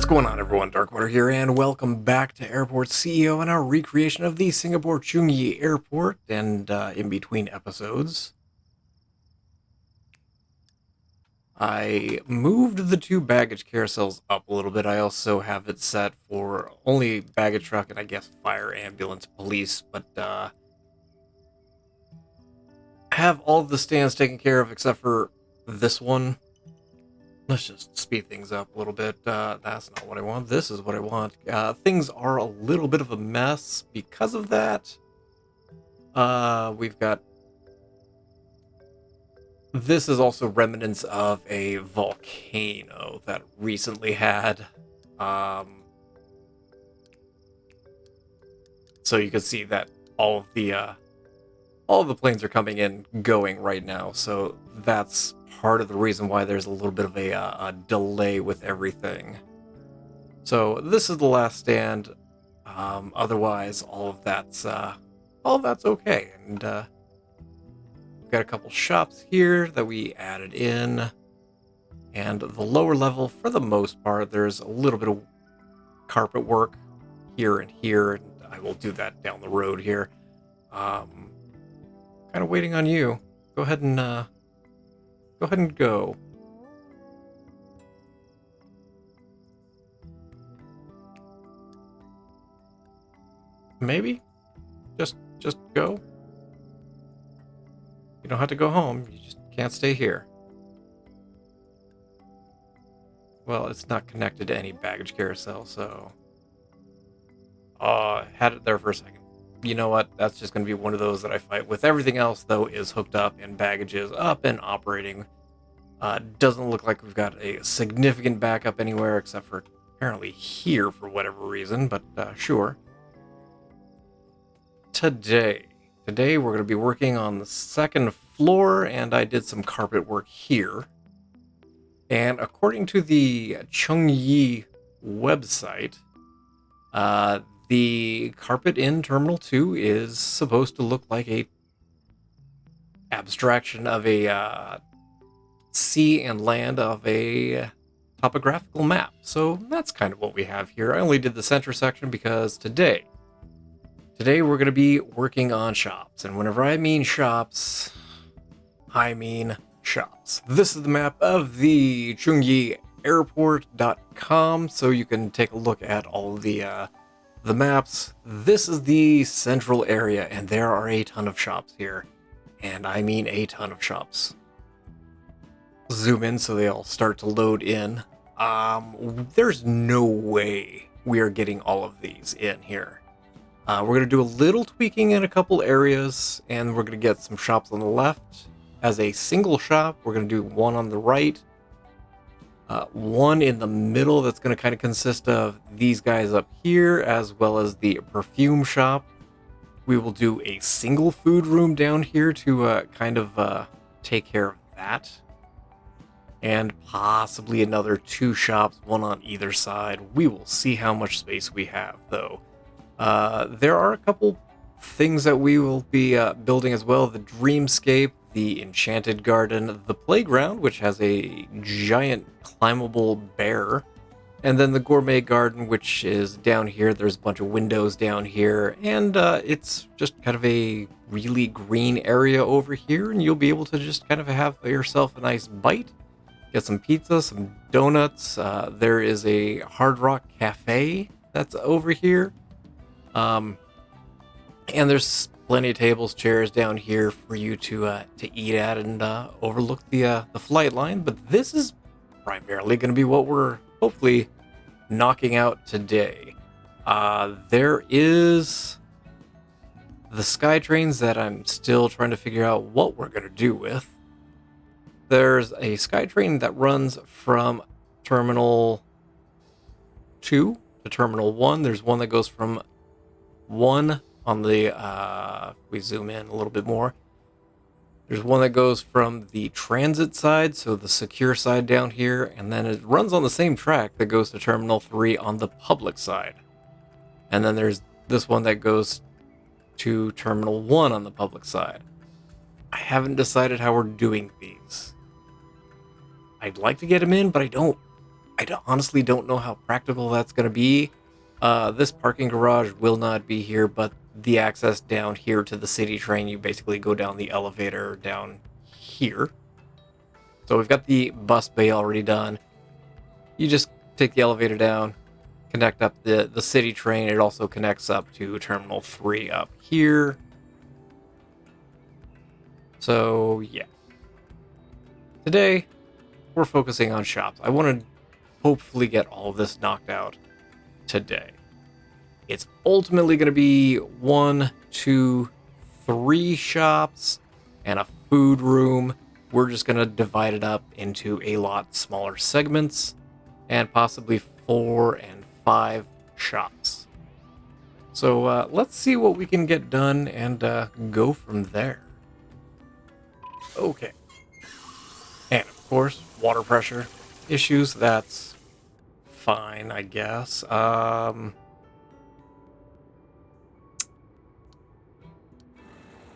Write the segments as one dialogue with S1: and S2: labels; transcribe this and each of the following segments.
S1: What's going on, everyone? Darkwater here, and welcome back to Airport CEO and our recreation of the Singapore Changi Airport and in between episodes. I moved the two baggage carousels up a little bit. I also have it set for only baggage truck and I guess fire, ambulance, police, but have all of the stands taken care of except for this one. Let's just speed things up a little bit. That's not what I want. This is what I want. Things are a little bit of a mess because of that. We've got... This is also remnants of a volcano that recently had. So you can see that all of the planes are coming in, going right now. So that's part of the reason why there's a little bit of a delay with everything. So this is the last stand. Otherwise, all of that's okay. And we've got a couple shops here that we added in, and the lower level, for the most part, there's a little bit of carpet work here and here, and I will do that down the road here. Kind of waiting on you. Go ahead and go. Maybe? Just go? You don't have to go home, you just can't stay here. Well, it's not connected to any baggage carousel, so... had it there for a second. You know what? That's just going to be one of those that I fight with. Everything else, though, is hooked up and baggage is up and operating. Doesn't look like we've got a significant backup anywhere except for apparently here for whatever reason, but sure. Today we're going to be working on the second floor, and I did some carpet work here. And according to the Changi website, the carpet in Terminal 2 is supposed to look like a abstraction of a sea and land of a topographical map. So that's kind of what we have here. I only did the center section because today we're going to be working on shops. And whenever I mean shops, I mean shops. This is the map of the Changi Airport.com, so you can take a look at all of the maps. This is the central area, and there are a ton of shops here. And I mean a ton of shops. Zoom in so they all start to load in. There's no way we are getting all of these in here. We're going to do a little tweaking in a couple areas, and we're going to get some shops on the left as a single shop. We're going to do one on the right. One in the middle that's going to kind of consist of these guys up here, as well as the perfume shop. We will do a single food room down here to kind of take care of that. And possibly another two shops, one on either side. We will see how much space we have, though. There are a couple things that we will be building as well. The Dreamscape, the Enchanted Garden, the Playground, which has a giant climbable bear, and then the Gourmet Garden, which is down here. There's a bunch of windows down here, and it's just kind of a really green area over here, and you'll be able to just kind of have yourself a nice bite, get some pizza, some donuts. There is a Hard Rock Cafe that's over here. And there's plenty of tables, chairs down here for you to eat at and overlook the flight line. But this is primarily going to be what we're hopefully knocking out today. There is the SkyTrains that I'm still trying to figure out what we're going to do with. There's a SkyTrain that runs from Terminal 2 to Terminal 1. There's one that goes from 1 on the, if we zoom in a little bit more, there's one that goes from the transit side, so the secure side down here, and then it runs on the same track that goes to Terminal 3 on the public side. And then there's this one that goes to Terminal 1 on the public side. I haven't decided how we're doing these. I'd like to get them in, but I don't honestly don't know how practical that's going to be. This parking garage will not be here, but the access down here to the city train, you basically go down the elevator down here. So we've got the bus bay already done. You just take the elevator down, connect up the city train. It also connects up to Terminal 3 up here. So, yeah. Today, we're focusing on shops. I want to hopefully get all of this knocked out today. It's ultimately going to be 1, 2, 3 shops and a food room. We're just going to divide it up into a lot smaller segments and possibly 4 and 5 shops. So let's see what we can get done and go from there. Okay. And of course, water pressure issues. That's fine, I guess.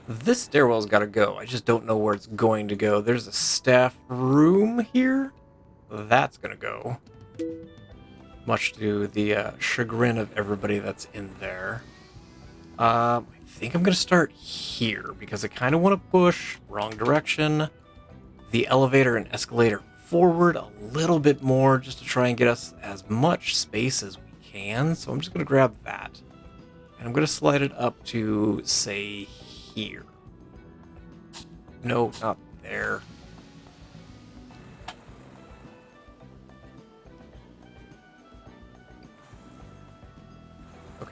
S1: This stairwell's got to go. I just don't know where it's going to go. There's a staff room here. That's going to go. Much to the chagrin of everybody that's in there. I think I'm going to start here because I kind of want to push wrong direction. The elevator and escalator forward a little bit more just to try and get us as much space as we can. So I'm just going to grab that. And I'm going to slide it up to, say, here. No, not there. Okay,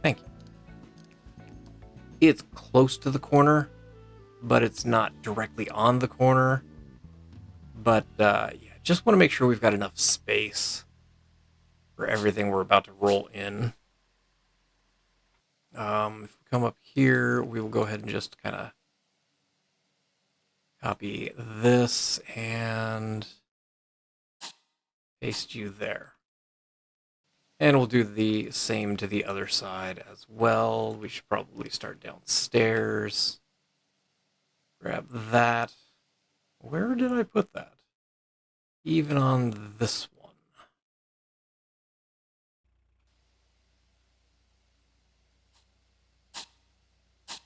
S1: thank you. It's close to the corner, but it's not directly on the corner. But, yeah, just want to make sure we've got enough space for everything we're about to roll in. If we come up here, we will go ahead and just kind of copy this and paste you there. And we'll do the same to the other side as well. We should probably start downstairs. Grab that. Where did I put that? Even on this one.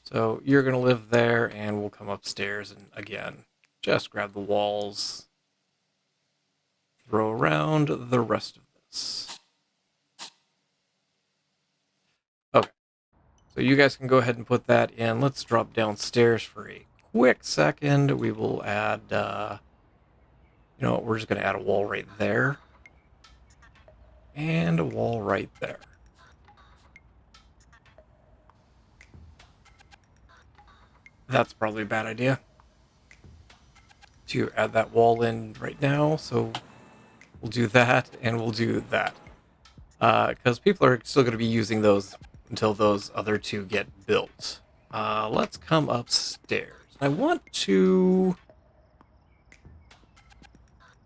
S1: So you're going to live there, and we'll come upstairs and, again, just grab the walls. Throw around the rest of this. Okay. So you guys can go ahead and put that in. Let's drop downstairs for a quick second. We will add, you know what, we're just going to add a wall right there. And a wall right there. That's probably a bad idea to add that wall in right now. So we'll do that, and we'll do that. Because people are still going to be using those until those other two get built. Let's come upstairs. I want to...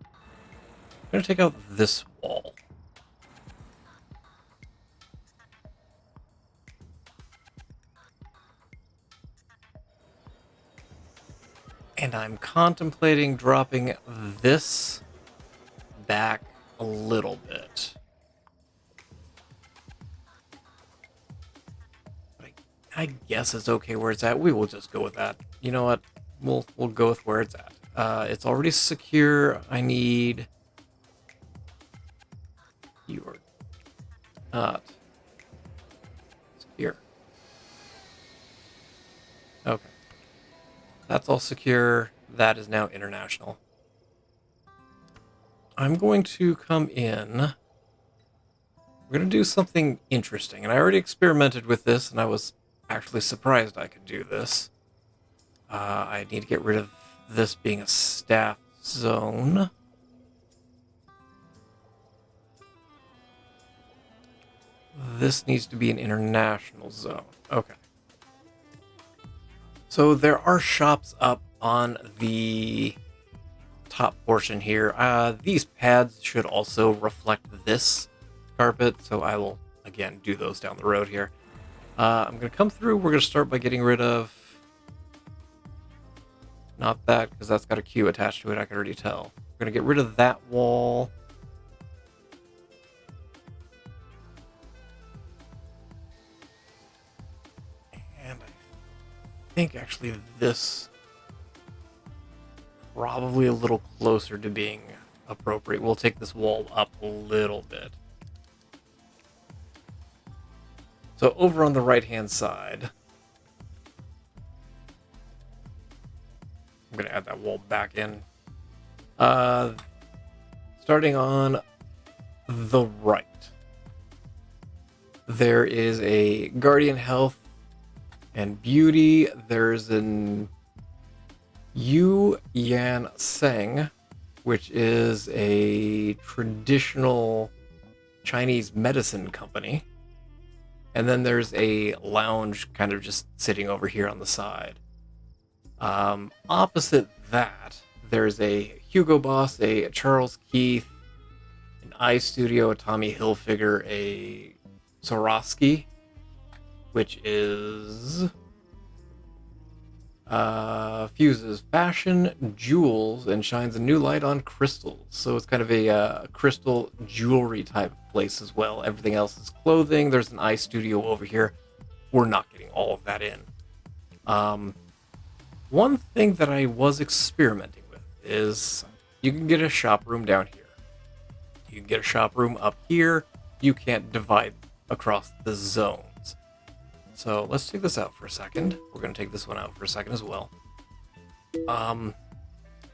S1: I'm going to take out this wall. And I'm contemplating dropping this back a little bit. But I guess it's okay where it's at. We will just go with that. You know what? We'll go with where it's at. It's already secure. I need... You are not secure. Okay. That's all secure. That is now international. I'm going to come in. We're going to do something interesting. And I already experimented with this, and I was actually surprised I could do this. I need to get rid of this being a staff zone. This needs to be an international zone. Okay. So there are shops up on the top portion here. These pads should also reflect this carpet, so I will, again, do those down the road here. I'm going to come through. We're going to start by getting rid of... Not that, because that's got a queue attached to it, I can already tell. We're going to get rid of that wall. think actually this probably a little closer to being appropriate. We'll take this wall up a little bit. So over on the right-hand side, I'm going to add that wall back in. Starting on the right, there is a Guardian Health and Beauty. There's an Yu Yan Seng, which is a traditional Chinese medicine company. And then there's a lounge kind of just sitting over here on the side. Opposite that, there's a Hugo Boss, a Charles Keith, an iStudio, a Tommy Hilfiger, a Swarovski, which is fuses fashion, jewels, and shines a new light on crystals. So it's kind of a crystal jewelry type place as well. Everything else is clothing. There's an iStudio over here. We're not getting all of that in. One thing that I was experimenting with is you can get a shop room down here. You can get a shop room up here. You can't divide across the zones. So let's take this out for a second. We're going to take this one out for a second as well.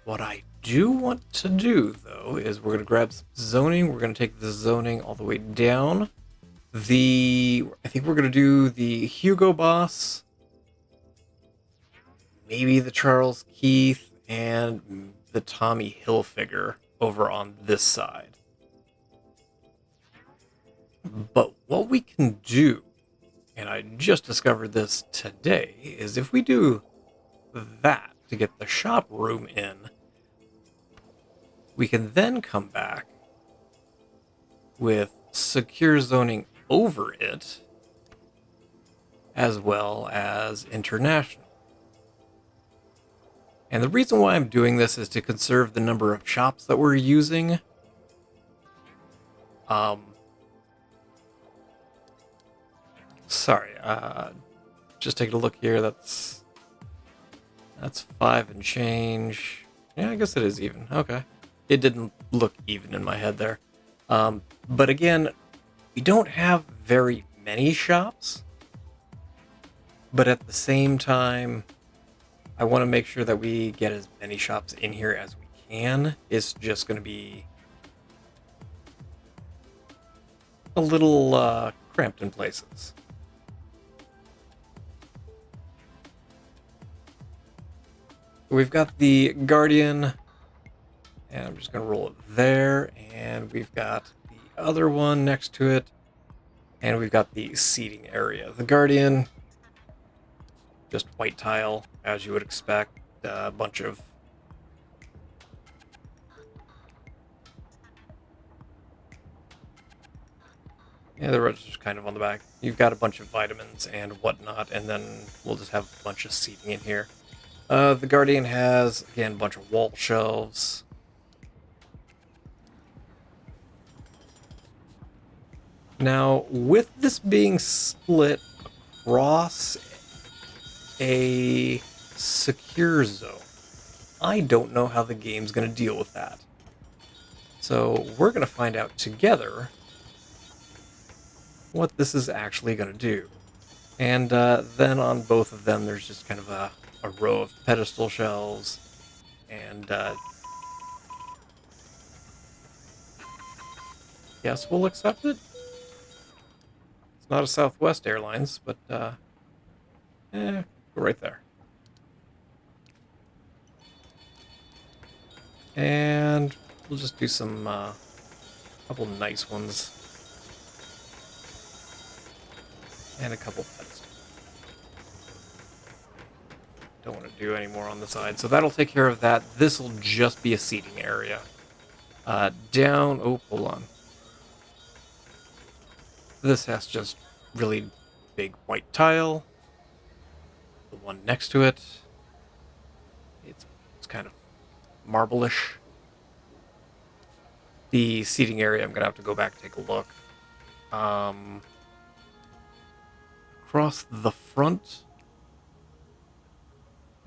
S1: What I do want to do, though, is we're going to grab some zoning. We're going to take the zoning all the way down. I think we're going to do the Hugo Boss, maybe the Charles Keith, and the Tommy Hilfiger over on this side. But what we can do, and I just discovered this today, is if we do that to get the shop room in, we can then come back with secure zoning over it, as well as international. And the reason why I'm doing this is to conserve the number of shops that we're using. Sorry, just taking a look here. That's 5 and change. Yeah, I guess it is even. Okay. It didn't look even in my head there. But again, we don't have very many shops. But at the same time, I want to make sure that we get as many shops in here as we can. It's just going to be a little cramped in places. We've got the Guardian, and I'm just going to roll it there, and we've got the other one next to it, and we've got the seating area. The Guardian, just white tile, as you would expect, a bunch of the rest is kind of on the back. You've got a bunch of vitamins and whatnot, and then we'll just have a bunch of seating in here. The Guardian has, again, a bunch of wall shelves. Now, with this being split across a secure zone, I don't know how the game's going to deal with that. So we're going to find out together what this is actually going to do. And then on both of them, there's just kind of a row of pedestal shelves, and yes, we'll accept it. It's not a Southwest Airlines, but go right there. And we'll just do some couple nice ones and a couple pedestals. Don't want to do any more on the side. So that'll take care of that. This will just be a seating area. Hold on. This has just really big white tile. The one next to it, it's kind of marble-ish. The seating area, I'm going to have to go back and take a look. Across the front,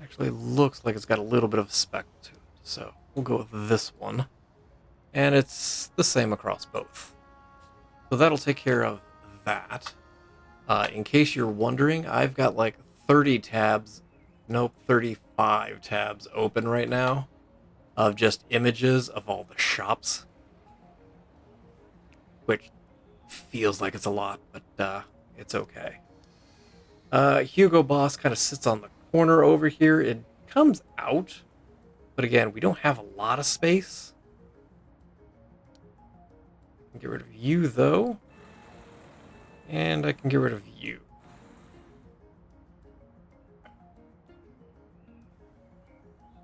S1: Actually looks like it's got a little bit of a speckle to it. So we'll go with this one. And it's the same across both. So that'll take care of that. In case you're wondering, I've got like 30 tabs, nope, 35 tabs open right now of just images of all the shops, which feels like it's a lot, but it's okay. Hugo Boss kind of sits on the corner over here. It comes out, but again, we don't have a lot of space. I can get rid of you, though. And I can get rid of you.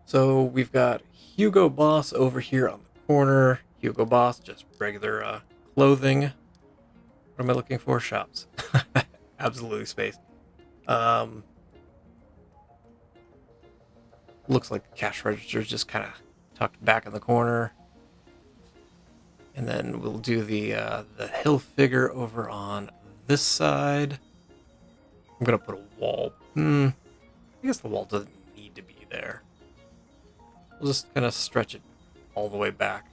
S1: So we've got Hugo Boss over here on the corner. Hugo Boss, just regular clothing. What am I looking for? Shops. Absolutely spaced. Looks like the cash register is just kind of tucked back in the corner. And then we'll do the hill figure over on this side. I'm gonna put a wall. I guess the wall doesn't need to be there. We'll just kind of stretch it all the way back.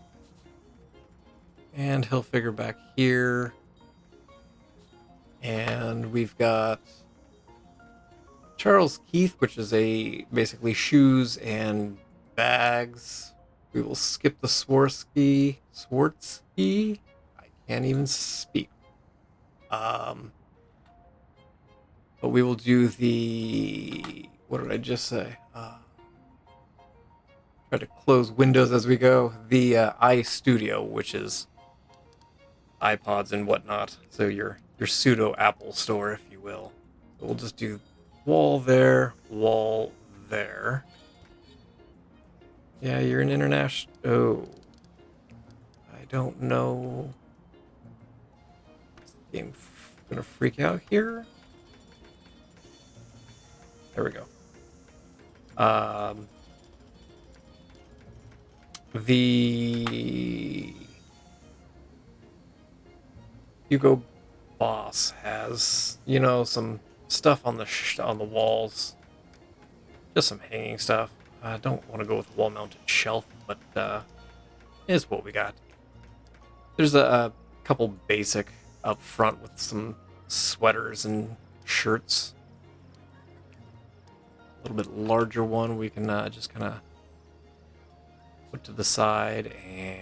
S1: And hill figure back here. And we've got Charles Keith, which is basically shoes and bags. We will skip the Swarovski. I can't even speak. But we will do the. What did I just say? Try to close windows as we go. The iStudio, which is iPods and whatnot. So your pseudo Apple store, if you will. So we'll just do wall there, wall there. Yeah, you're an international. Oh, I don't know. Is the game gonna freak out here? There we go. The Hugo Boss has, some stuff on the walls, just some hanging stuff. I don't want to go with a wall-mounted shelf, but is what we got. There's a couple basic up front with some sweaters and shirts. A little bit larger one we can just kind of put to the side, and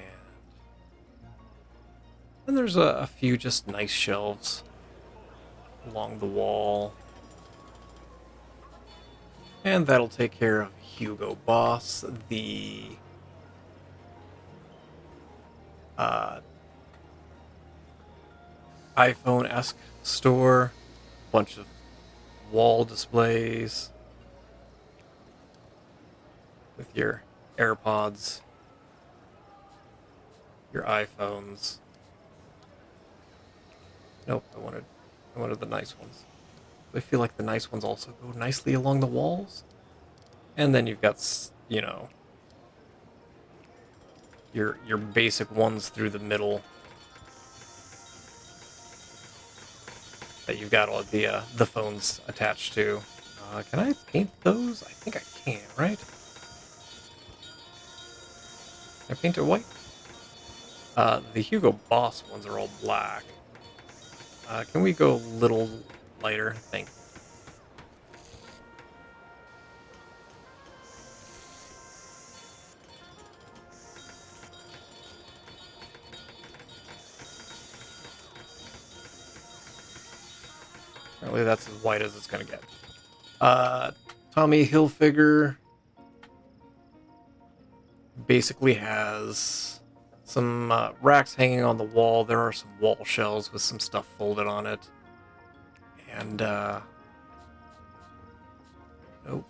S1: then there's a few just nice shelves along the wall. And that'll take care of Hugo Boss, the iPhone-esque store. Bunch of wall displays with your AirPods, your iPhones. Nope, I wanted the nice ones. I feel like the nice ones also go nicely along the walls. And then you've got, your basic ones through the middle that you've got all the phones attached to. Can I paint those? I think I can, right? Can I paint it white? The Hugo Boss ones are all black. Can we go a little lighter? Thank you. Apparently that's as white as it's gonna get. Tommy Hilfiger basically has some racks hanging on the wall. There are some wall shelves with some stuff folded on it. And, nope.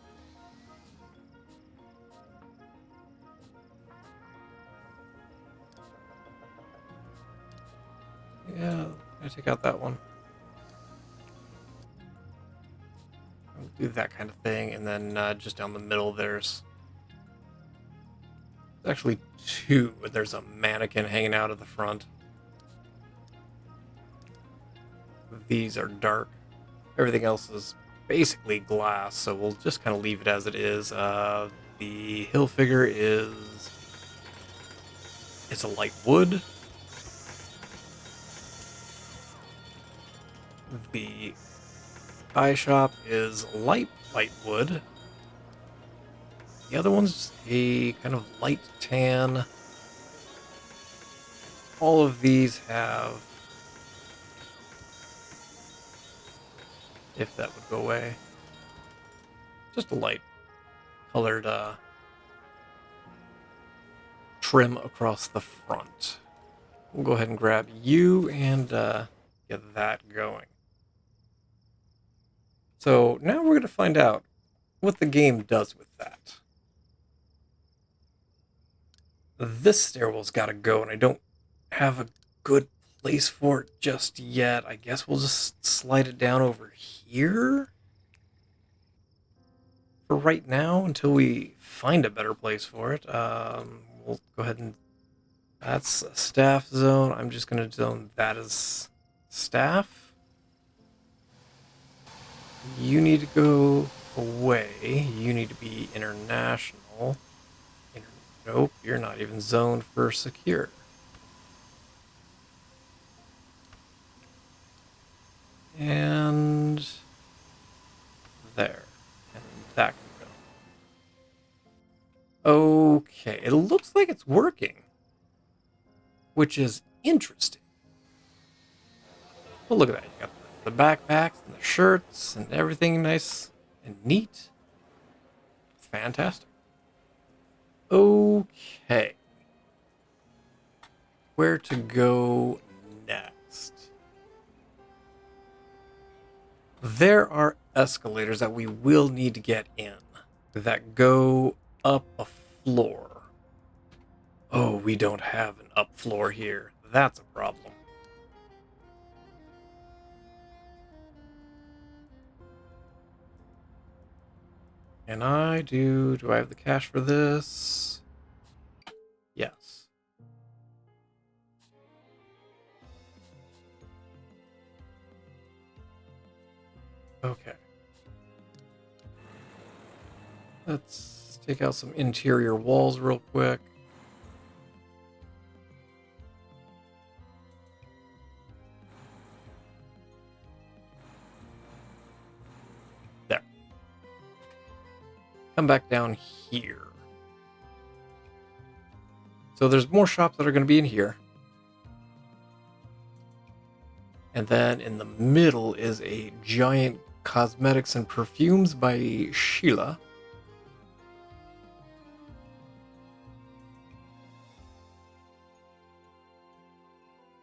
S1: Yeah, I take out that one. I'll do that kind of thing, and then just down the middle there's actually two. There's a mannequin hanging out at the front. These are dark. Everything else is basically glass, so we'll just kind of leave it as it is. The hill figure is... it's a light wood. The eye shop is light wood. The other one's a kind of light tan. All of these have... if that would go away. Just a light colored trim across the front. We'll go ahead and grab you and get that going. So now we're going to find out what the game does with that. This stairwell's got to go, and I don't have a good place for it just yet. I guess we'll just slide it down over here for right now until we find a better place for it. We'll go ahead and... that's a staff zone. I'm just going to zone that as staff. You need to go away. You need to be international. Nope, you're not even zoned for secure. And there. And that can go. Okay, it looks like it's working, which is interesting. Well, look at that. You got the backpacks and the shirts and everything nice and neat. Fantastic. Okay. Where to go next? There are escalators that we will need to get in that go up a floor. Oh, we don't have an up floor here. That's a problem. And do I have the cash for this? Yes. Okay. Let's take out some interior walls real quick. There. Come back down here. So there's more shops that are going to be in here. And then in the middle is a giant cosmetics and perfumes by Sheila.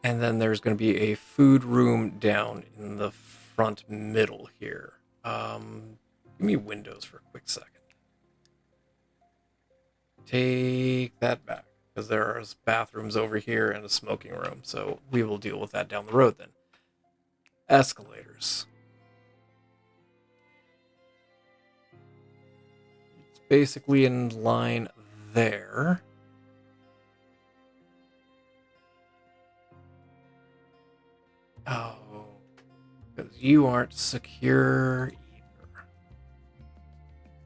S1: And then there's going to be a food room down in the front middle here. Give me windows for a quick second. Take that back, because there's bathrooms over here and a smoking room. So we will deal with that down the road then. Escalators. It's basically in line there. Oh, because you aren't secure either.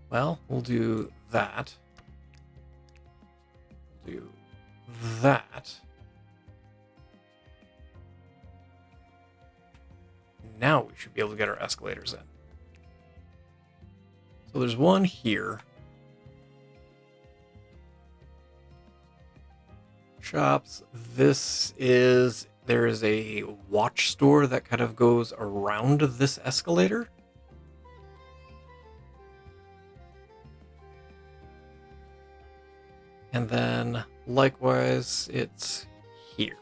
S1: Well, we'll do that. Do that. Now we should be able to get our escalators in. So there's one here. Shops. There is a watch store that kind of goes around this escalator. And then likewise, it's here.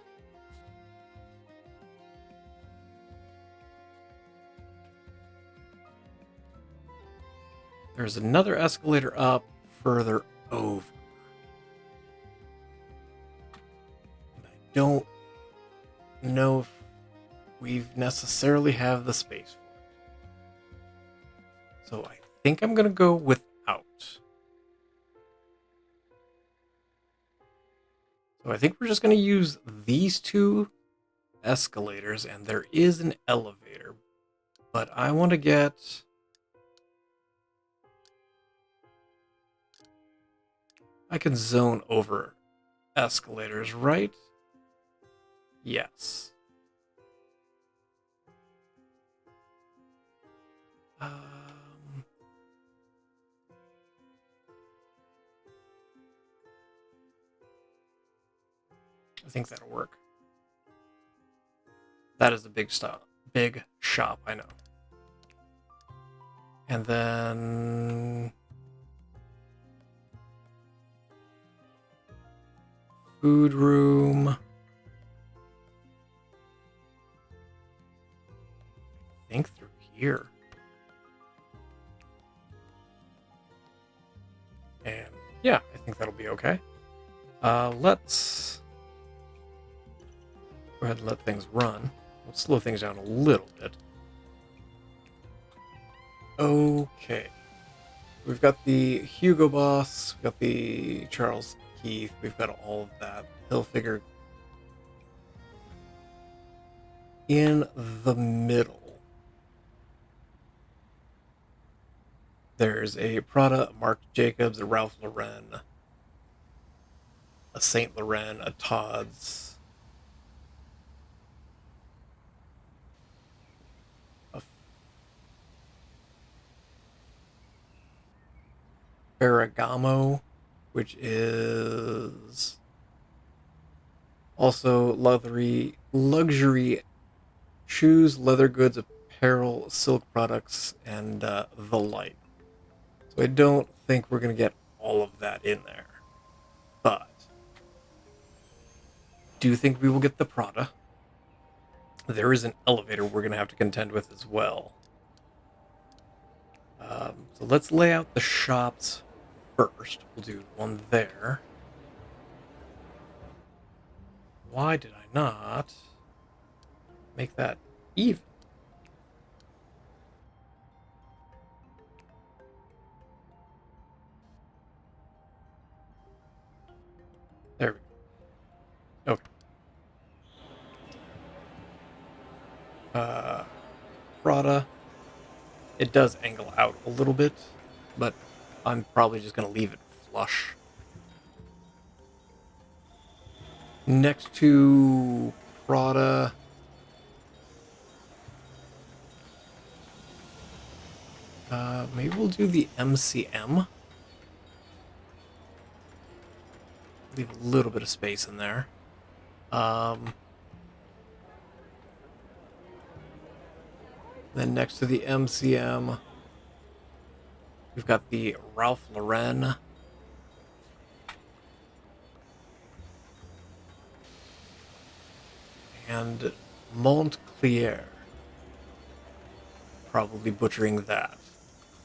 S1: There's another escalator up further over. And I don't know if we necessarily have the space for it. So I think I'm going to go without. So I think we're just going to use these two escalators, and there is an elevator. But I want to get I can zone over escalators, right? Yes. I think that'll work. That is a big stop. Big shop, I know. And then food room. I think through here. And yeah, I think that'll be okay. Let's go ahead and let things run. We'll slow things down a little bit. Okay. We've got the Hugo Boss, we've got the Charles Keith, we've got all of that. Hilfiger in the middle. There's a Prada, a Marc Jacobs, a Ralph Lauren, a Saint Laurent, a Tod's, a Ferragamo, which is also luxury shoes, leather goods, apparel, silk products, and the like. So I don't think we're going to get all of that in there. But do you think we will get the Prada? There is an elevator we're going to have to contend with as well. So let's lay out the shops first. We'll do one there. Why did I not make that even? There we go. Okay. Prada. It does angle out a little bit, but I'm probably just going to leave it flush. Next to Prada, maybe we'll do the MCM. Leave a little bit of space in there. Then next to the MCM, we've got the Ralph Lauren. And Montclair. Probably butchering that.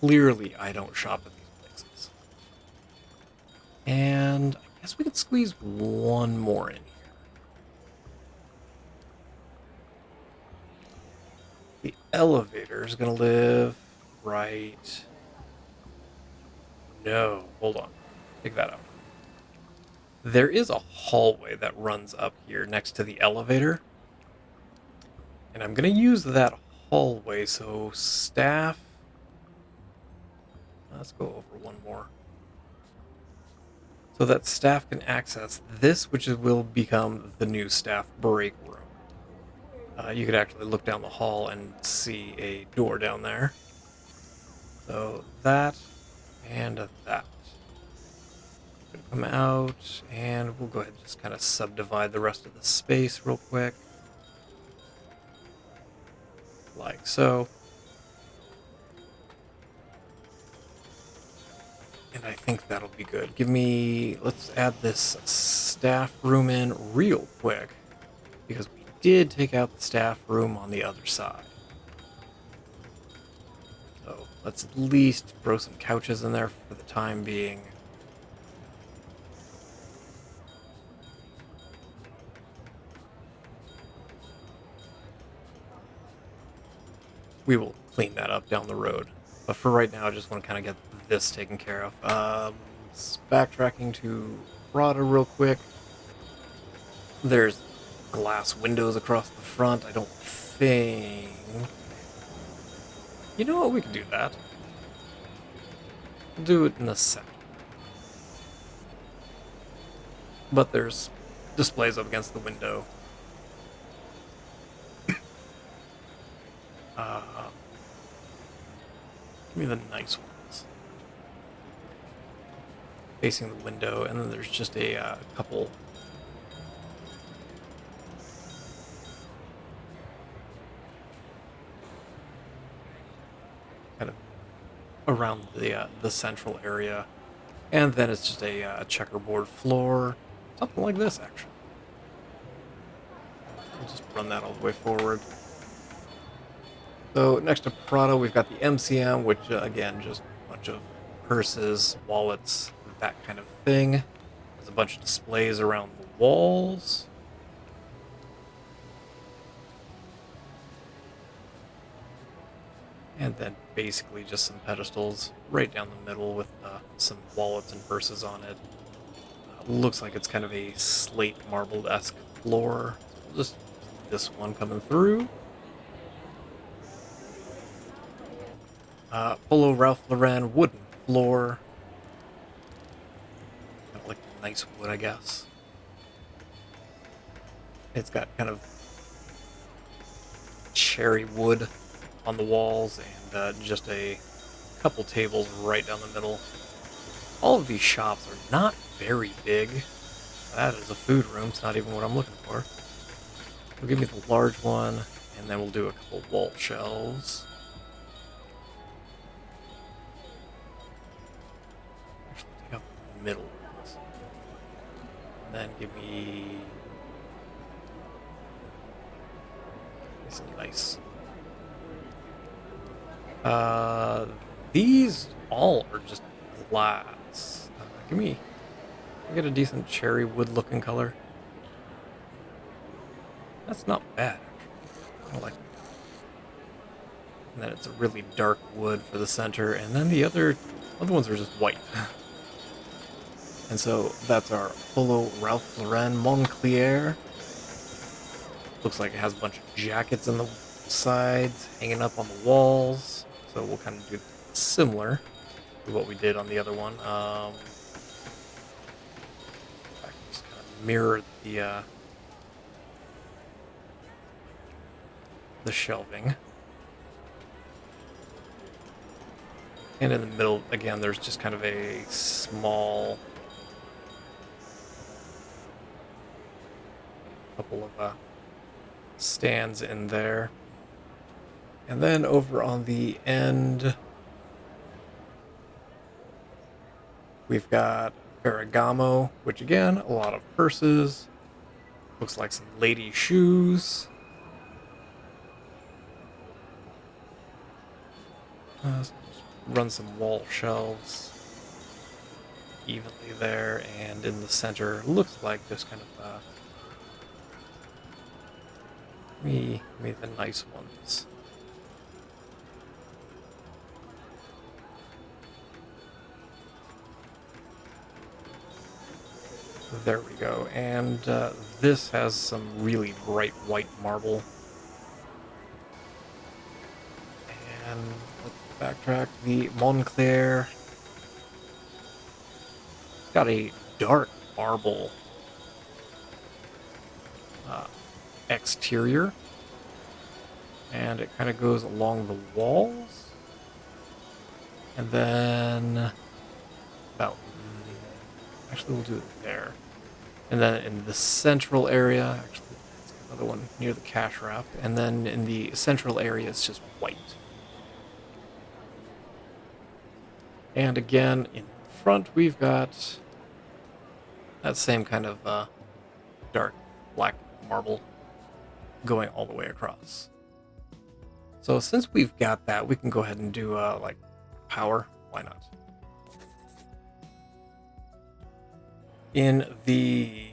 S1: Clearly, I don't shop at these places. And I guess we could squeeze one more in here. The elevator is going to live right... No, hold on. Take that out. There is a hallway that runs up here next to the elevator. And I'm going to use that hallway, so staff... Let's go over one more. So that staff can access this, which will become the new staff break room. You could actually look down the hall and see a door down there. So that and that. Come out, and we'll go ahead and just kind of subdivide the rest of the space real quick. Like so. And I think that'll be good. Let's add this staff room in real quick, because we did take out the staff room on the other side. So let's at least throw some couches in there for the time being. We will clean that up down the road. But for right now, I just want to kind of get this taken care of. Backtracking to Prada real quick. There's glass windows across the front. I don't think... You know what? We can do that. We'll do it in a second. but there's displays up against the window. Give me the nice ones facing the window, and then there's just a couple kind of around the central area, and then it's just a checkerboard floor, something like this actually. We'll just run that all the way forward. So next to Prada, we've got the MCM, which again, just a bunch of purses, wallets, that kind of thing. There's a bunch of displays around the walls. And then basically just some pedestals right down the middle with some wallets and purses on it. Looks like it's kind of a slate marble-esque floor. So we'll just this one coming through. Polo Ralph Lauren wooden floor. Kind of like nice wood, I guess. It's got kind of cherry wood on the walls and just a couple tables right down the middle. All of these shops are not very big. That is a food room. It's not even what I'm looking for. We'll give me the large one, and then we'll do a couple wall shelves. Actually, take out the middle ones. And then give me some nice. These all are just glass. I get a decent cherry wood looking color. That's not bad, actually. I like it. And then it's a really dark wood for the center, and then the other ones are just white. And so that's our Polo Ralph Lauren Moncler. Looks like it has a bunch of jackets on the sides, hanging up on the walls. So we'll kind of do similar to what we did on the other one. I can just kind of mirror the shelving. And in the middle, again, there's just kind of a small couple of stands in there. And then over on the end, we've got Ferragamo, which again, a lot of purses. Looks like some lady shoes. Just run some wall shelves evenly there, and in the center, looks like just kind of me the nice ones. There we go. And this has some really bright white marble. And let's backtrack. The Moncler got a dark marble exterior. And it kind of goes along the walls. And then actually we'll do it there. And then in the central area, actually let's get another one near the cash wrap. And then in the central area, it's just white. And again, in front, we've got that same kind of dark black marble going all the way across. So since we've got that, we can go ahead and do like power. Why not? In the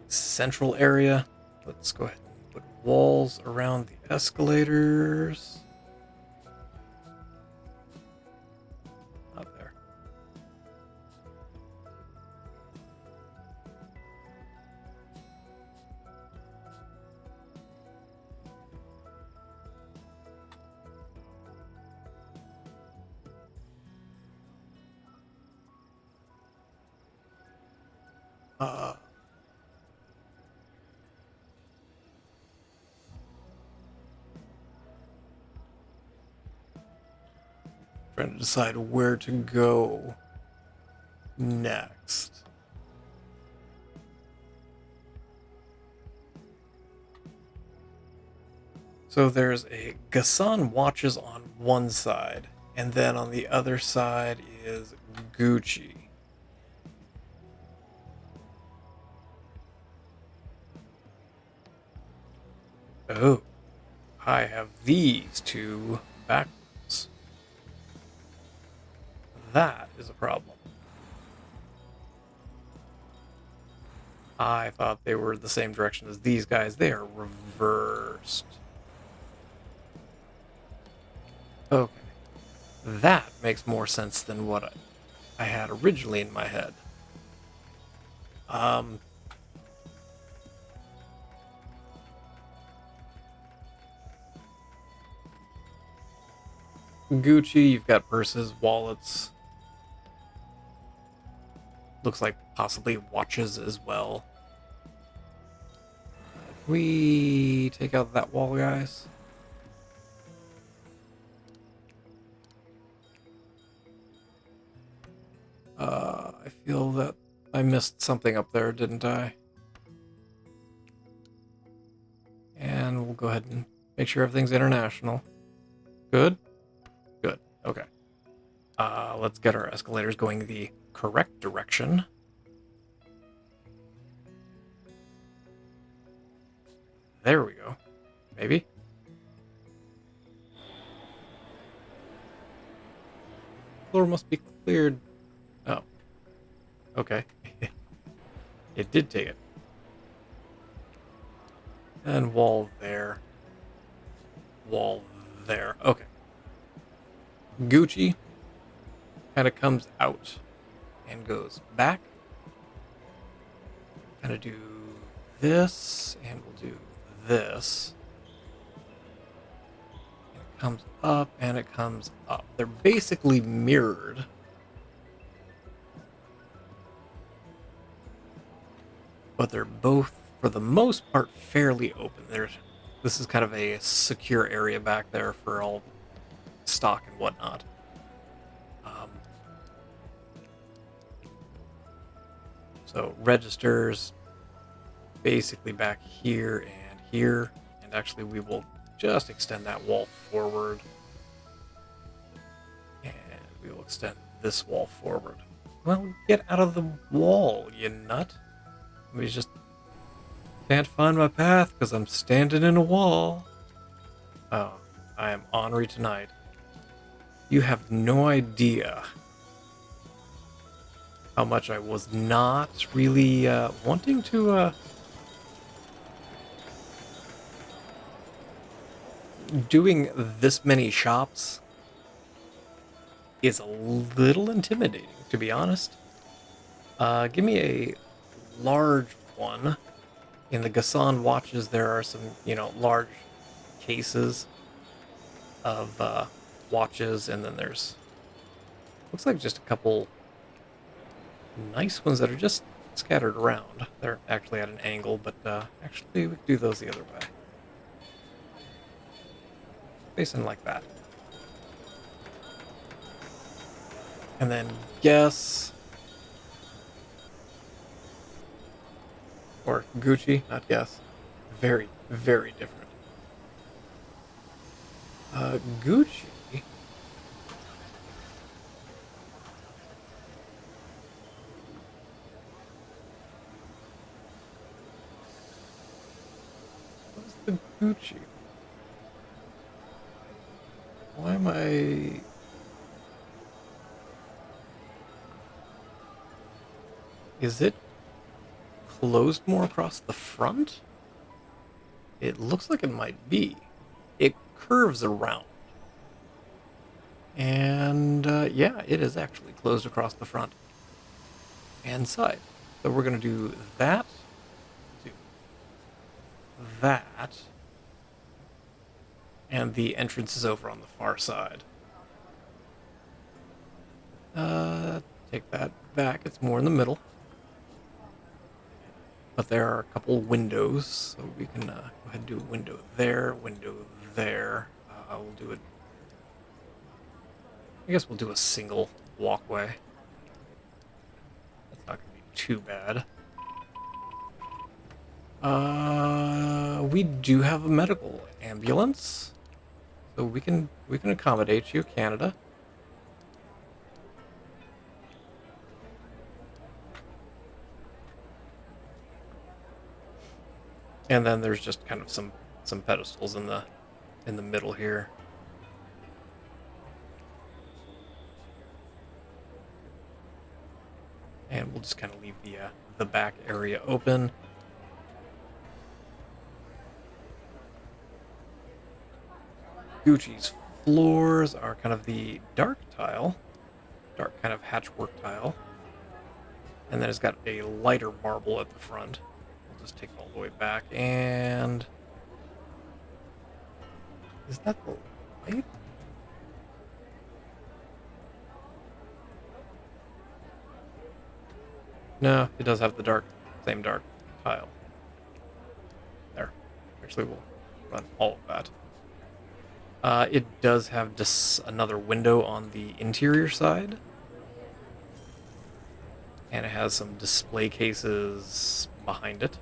S1: central area, let's go ahead and put walls around the escalators. Not there. Trying to decide where to go next. So there's a Gassan watches on one side, and then on the other side is Gucci. Oh, I have these two backwards. That is a problem. I thought they were the same direction as these guys. They are reversed. Okay. That makes more sense than what I had originally in my head. Gucci, you've got purses, wallets. Looks like possibly watches as well. Can we take out that wall, guys? I feel that I missed something up there, didn't I? And we'll go ahead and make sure everything's international. Good? Good. Okay. Let's get our escalators going the correct direction. There we go. Maybe? Floor must be cleared. Oh. Okay. It did take it. And wall there. Wall there. Okay. Gucci kind of comes out and goes back. Kind of do this, and we'll do this. And it comes up, and it comes up. They're basically mirrored. But they're both, for the most part, fairly open. This is kind of a secure area back there for all stock and whatnot. So registers basically back here and here. And actually we will just extend that wall forward. And we will extend this wall forward. Well, get out of the wall, you nut. We just can't find my path because I'm standing in a wall. Oh, I am ornery tonight. You have no idea how much I was not really wanting to doing this many shops is a little intimidating, to be honest. Give me a large one. In the Gassan watches, there are some, large cases of watches, and then there's looks like just a couple nice ones that are just scattered around. They're actually at an angle, but actually we could do those the other way. Facing like that. And then guess. Or Gucci, not guess. Very, very different. Gucci. What's the Gucci? Why am I... Is it closed more across the front? It looks like it might be. It curves around. And yeah, it is actually closed across the front and side. So we're going to do that, do that, and the entrance is over on the far side. Take that back. It's more in the middle. But there are a couple windows, so we can go ahead and do a window there, window there. We'll do it I guess we'll do a single walkway. That's not going to be too bad. We do have a medical ambulance, so we can accommodate you, Canada. And then there's just kind of some pedestals in the middle here. And we'll just kind of leave the back area open. Gucci's floors are kind of the dark tile, dark kind of hatchwork tile. And then it's got a lighter marble at the front. We'll just take it all the way back. And is that the light? No, it does have the same dark tile. There. Actually, we'll run all of that. It does have just another window on the interior side. And it has some display cases behind it.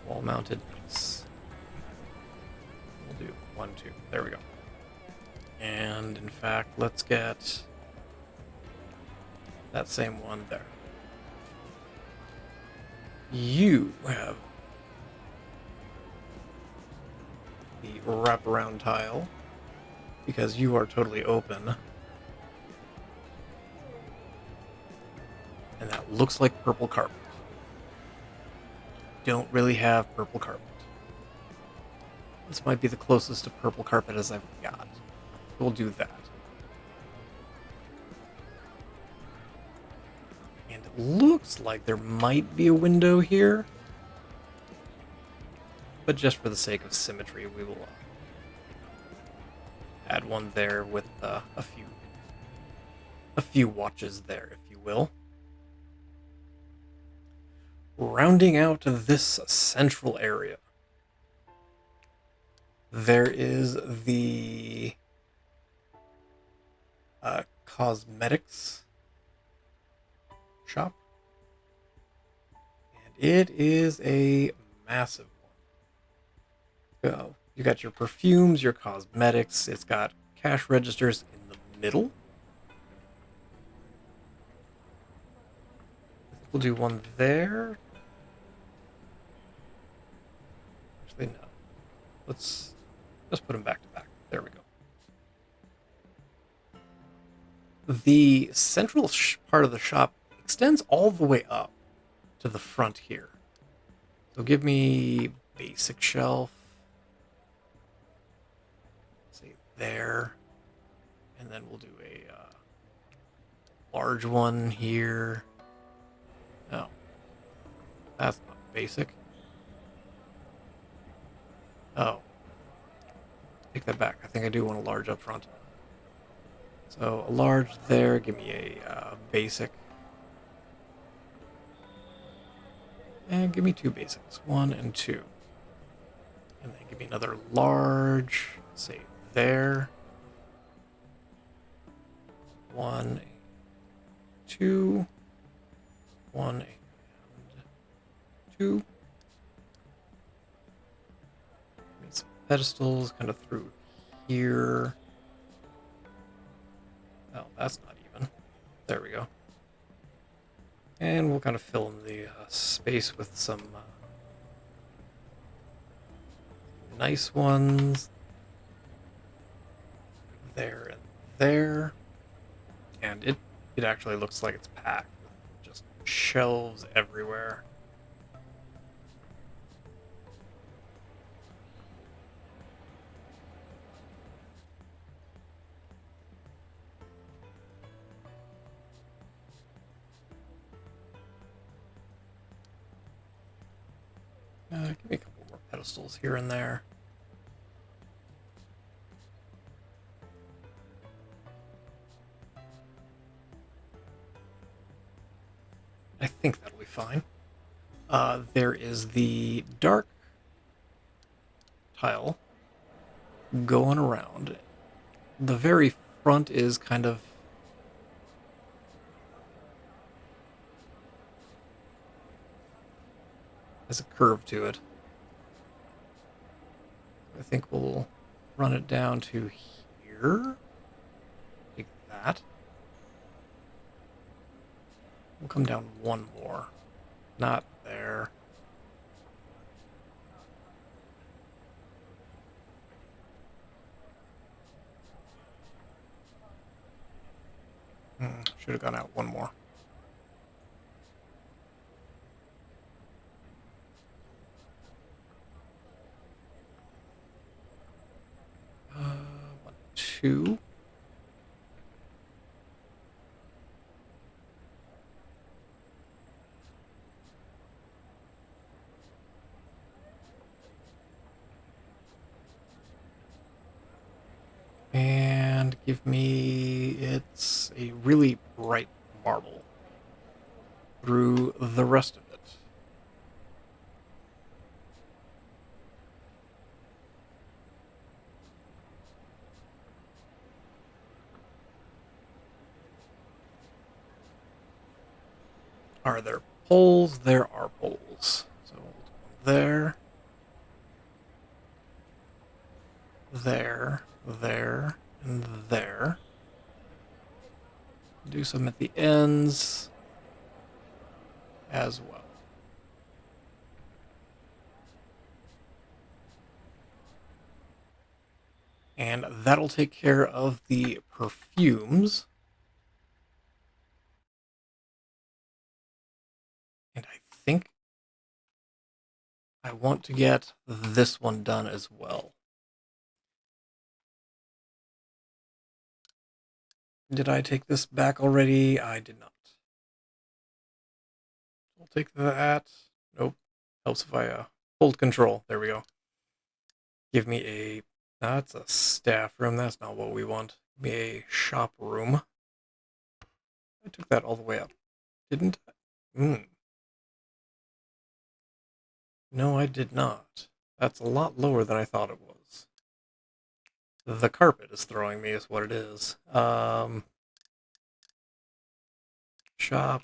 S1: Wall-mounted piece. We'll do 1, 2. There we go. And in fact, let's get that same one there. You have the wraparound tile because you are totally open. And that looks like purple carpet. Don't really have purple carpet. This might be the closest to purple carpet as I've got. We'll do that. And it looks like there might be a window here. But just for the sake of symmetry, we will add one there with a few watches there, if you will. Rounding out this central area, there is the cosmetics shop, and it is a massive one. So you got your perfumes, your cosmetics. It's got cash registers in the middle. We'll do one there. Actually, no. Let's just put them back to back. There we go. The central part of the shop extends all the way up to the front here. So give me basic shelf. Say there. And then we'll do a large one here. No. That's not basic. Oh. Take that back. I think I do want a large up front. So a large there. Give me a basic. And give me 2 basics. 1 and 2. And then give me another large. Say there. 1, 2. 1 and 2. Some pedestals kind of through here. Oh, that's not even. There we go. And we'll kind of fill in the space with some nice ones. There and there. And it actually looks like it's packed. Just shelves everywhere. Give me a couple more pedestals here and there. I think that'll be fine. There is the dark tile going around, The very front is kind of has a curve to it. I think we'll run it down to here. Like that. We'll come down one more. Not there. Should have gone out one more. One, two. And give me, it's a really bright marble through the rest of it. Are there poles? There are poles. So there, there, there, and there. Do some at the ends as well. And that'll take care of the perfumes. And I think I want to get this one done as well. Did I take this back already? I did not. I'll take that. Nope. Helps if I hold control. There we go. Give me a... That's a staff room. That's not what we want. Give me a shop room. I took that all the way up. Didn't I? No, I did not. That's a lot lower than I thought it was. The carpet is throwing me is what it is. Shop.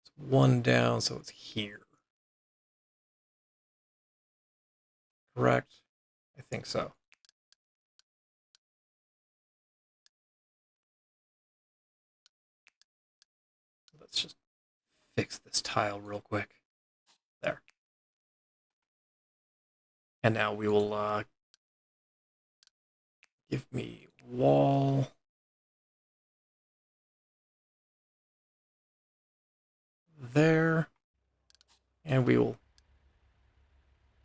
S1: It's one down, so it's here. Correct? I think so. Let's just fix this tile real quick. There. And now we will give me wall. There. And we will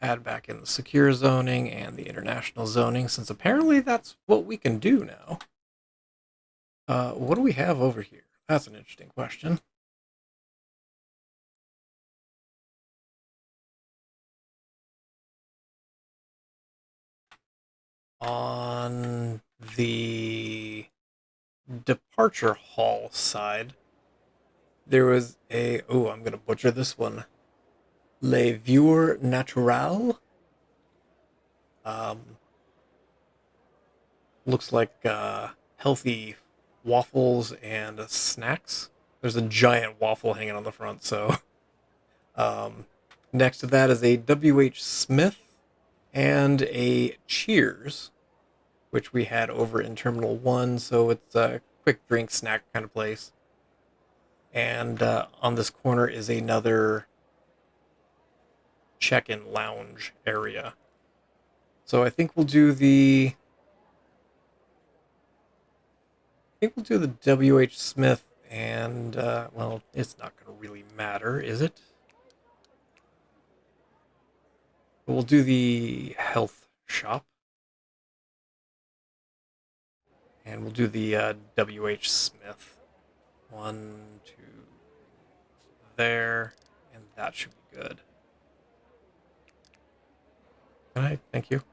S1: add back in the secure zoning and the international zoning, since apparently that's what we can do now. What do we have over here? That's an interesting question. On the departure hall side, there was a... Oh, I'm going to butcher this one. Le Viewer Natural. Looks like healthy waffles and snacks. There's a giant waffle hanging on the front, so... next to that is a W.H. Smith and a Cheers, which we had over in Terminal 1, so it's a quick drink snack kind of place. And on this corner is another check-in lounge area. So I think we'll do the... W.H. Smith and, well, it's not going to really matter, is it? But we'll do the health shop. And we'll do the W.H. Smith. 1, 2, there, and that should be good. Can I? Thank you.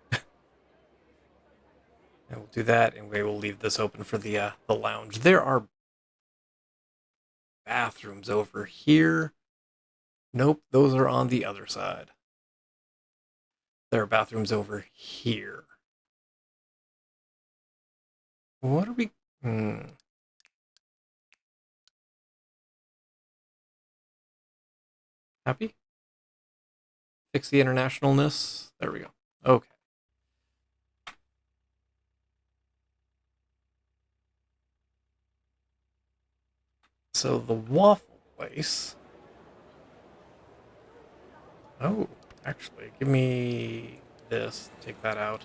S1: And we'll do that, and we will leave this open for the lounge. There are bathrooms over here. Nope, those are on the other side. There are bathrooms over here. What are we... Happy? Fix the internationalness. There we go. Okay. So the waffle place... Oh, actually, give me this. Take that out.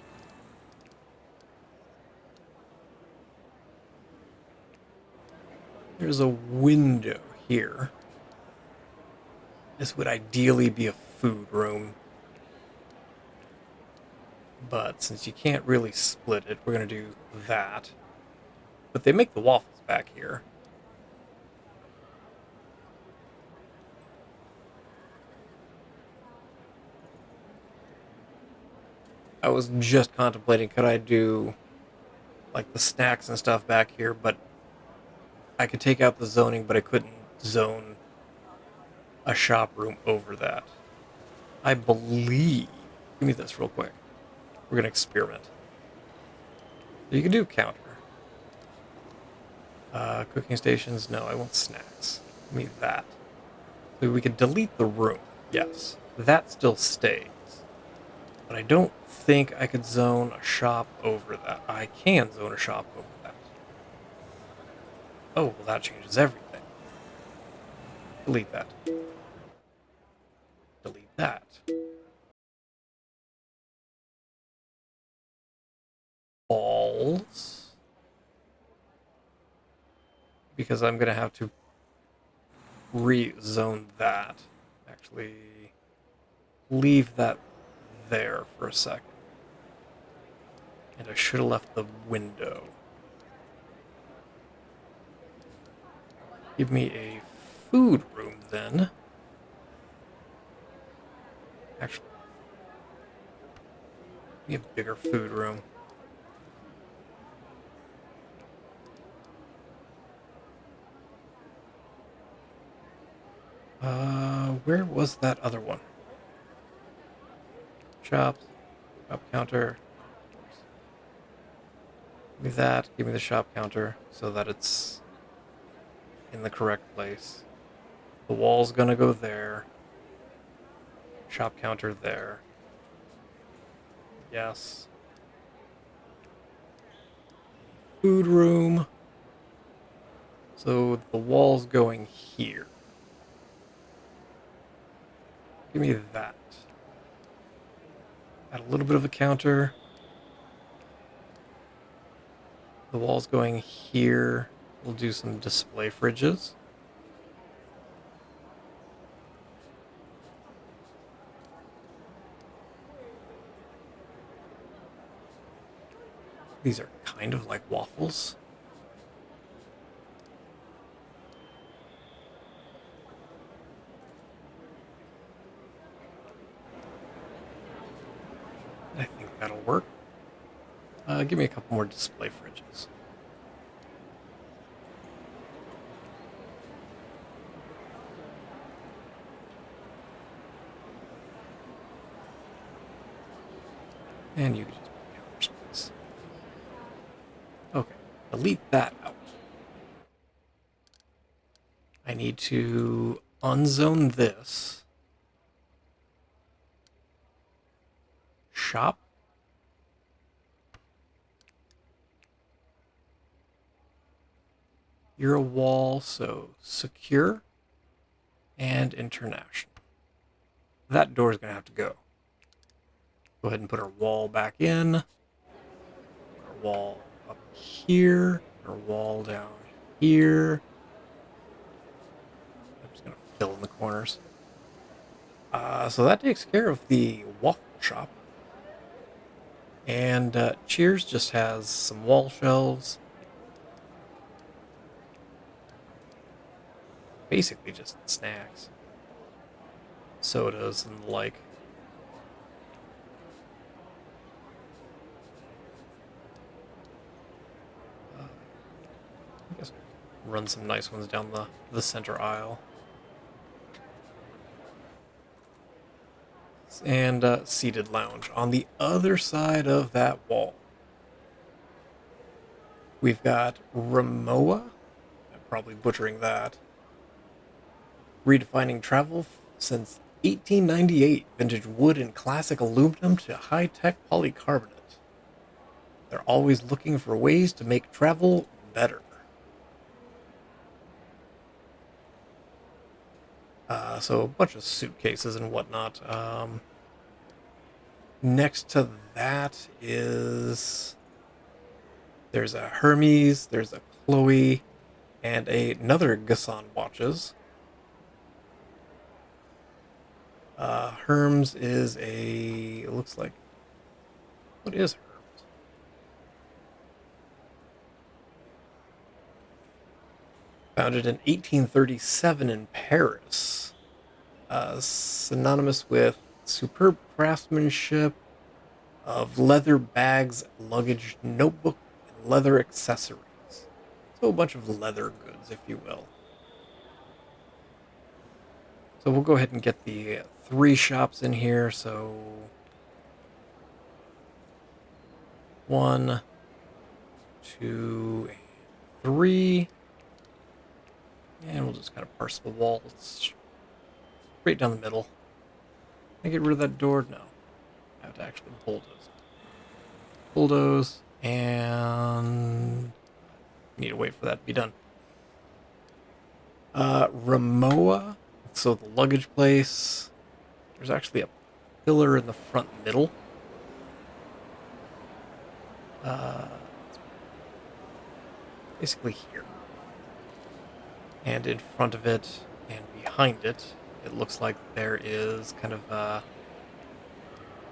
S1: There's a window here. This would ideally be a food room. But since you can't really split it, we're going to do that. But they make the waffles back here. I was just contemplating, could I do like the snacks and stuff back here, but I could take out the zoning, but I couldn't zone a shop room over that. I believe. Give me this real quick. We're going to experiment. You can do counter. Cooking stations, no, I want snacks. Give me that. So we could delete the room. Yes, that still stays. But I don't think I could zone a shop over that. I can zone a shop over that. Oh, well, that changes everything. Delete that. Delete that. Balls. Because I'm going to have to rezone that. Actually, leave that there for a second. And I should have left the window. Give me a food room then. Actually, give me a bigger food room. Where was that other one? Shops, shop counter. Give me that. Give me the shop counter so that it's in the correct place. The wall's gonna go there. Shop counter there. Yes. Food room. So the wall's going here. Give me that. Add a little bit of a counter. The wall's going here. We'll do some display fridges. These are kind of like waffles. I think that'll work. Give me a couple more display fridges. And you can just put counter space. Okay, delete that out. I need to unzone this. Shop. You're a wall, so secure and international. That door is going to have to go. Go ahead and put our wall back in. Put our wall up here. Put our wall down here. I'm just going to fill in the corners. So that takes care of the waffle shop. And Cheers just has some wall shelves. Basically just snacks. Sodas and the like. I guess run some nice ones down the center aisle. And seated lounge on the other side of that wall. We've got Ramoa. I'm probably butchering that. Redefining travel since 1898. Vintage wood and classic aluminum to high-tech polycarbonate. They're always looking for ways to make travel better. So a bunch of suitcases and whatnot. Next to that is... There's a Hermes, there's a Chloe, and another Gassan watches. Hermes is a... It looks like... What is Hermes? Founded in 1837 in Paris. Synonymous with superb craftsmanship of leather bags, luggage, notebook, and leather accessories. So a bunch of leather goods, if you will. So we'll go ahead and get the 3 shops in here. So 1, 2, and 3. And we'll just kind of parse the walls straight down the middle. Can I get rid of that door? No. I have to actually bulldoze. Bulldoze, and need to wait for that to be done. Ramoa. So the luggage place. There's actually a pillar in the front middle. Basically here. And in front of it and behind it, it looks like there is kind of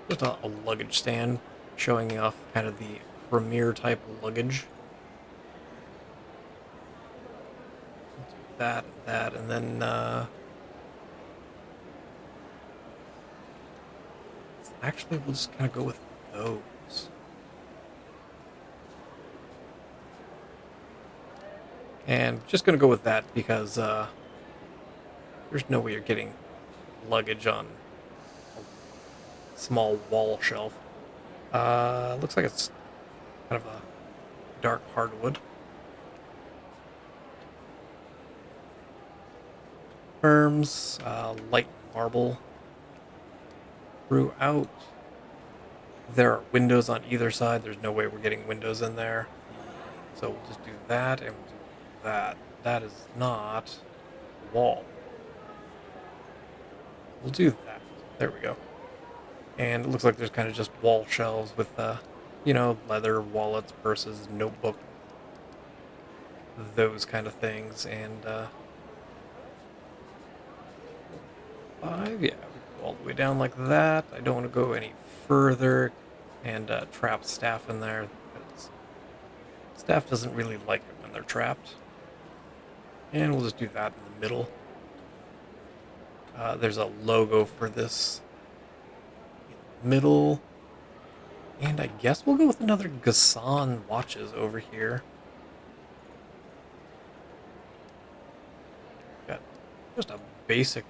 S1: just a luggage stand showing off kind of the premier type luggage. That, and then actually we'll just kind of go with those. And just going to go with that because there's no way you're getting luggage on a small wall shelf. Looks like it's kind of a dark hardwood. Firms, light marble. Throughout, there are windows on either side. There's no way we're getting windows in there. So we'll just do that and we'll do that. That is not a wall. We'll do that. There we go. And it looks like there's kind of just wall shelves with, leather, wallets, purses, notebook, those kind of things. And, 5, yeah, we go all the way down like that. I don't want to go any further and trap staff in there, because staff doesn't really like it when they're trapped. And we'll just do that in the middle. There's a logo for this in the middle. And I guess we'll go with another Gassan watches over here. Got just a basic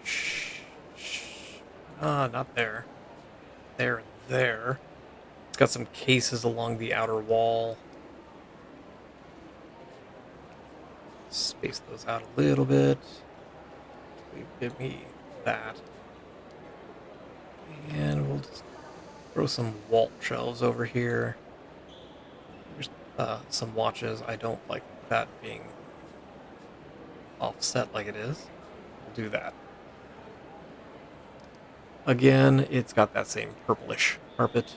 S1: not there. There and there. It's got some cases along the outer wall. Space those out a little bit. Give me that. And we'll just throw some wall shelves over here. There's some watches. I don't like that being offset like it is. We'll do that. Again, it's got that same purplish carpet.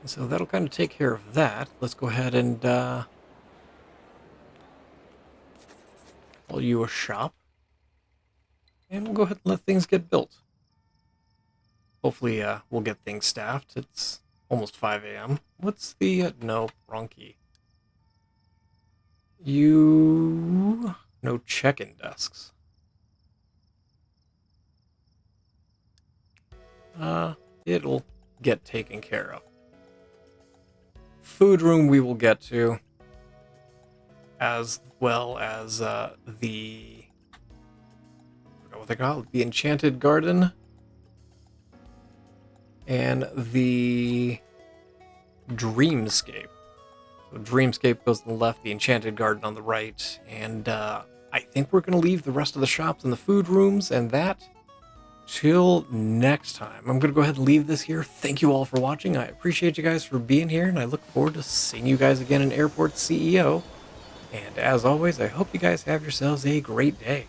S1: So that'll kind of take care of that. Let's go ahead and call you a shop. And we'll go ahead and let things get built. Hopefully we'll get things staffed. It's almost 5 a.m. What's the... no, wrong key. No check-in desks. It'll get taken care of. Food room we will get to, as well as I forgot what they call it, the Enchanted Garden and the Dreamscape. So Dreamscape goes to the left, the Enchanted Garden on the right, and I think we're going to leave the rest of the shops and the food rooms and that till next time. I'm going to go ahead and leave this here. Thank you all for watching. I appreciate you guys for being here, and I look forward to seeing you guys again in Airport CEO. And as always, I hope you guys have yourselves a great day.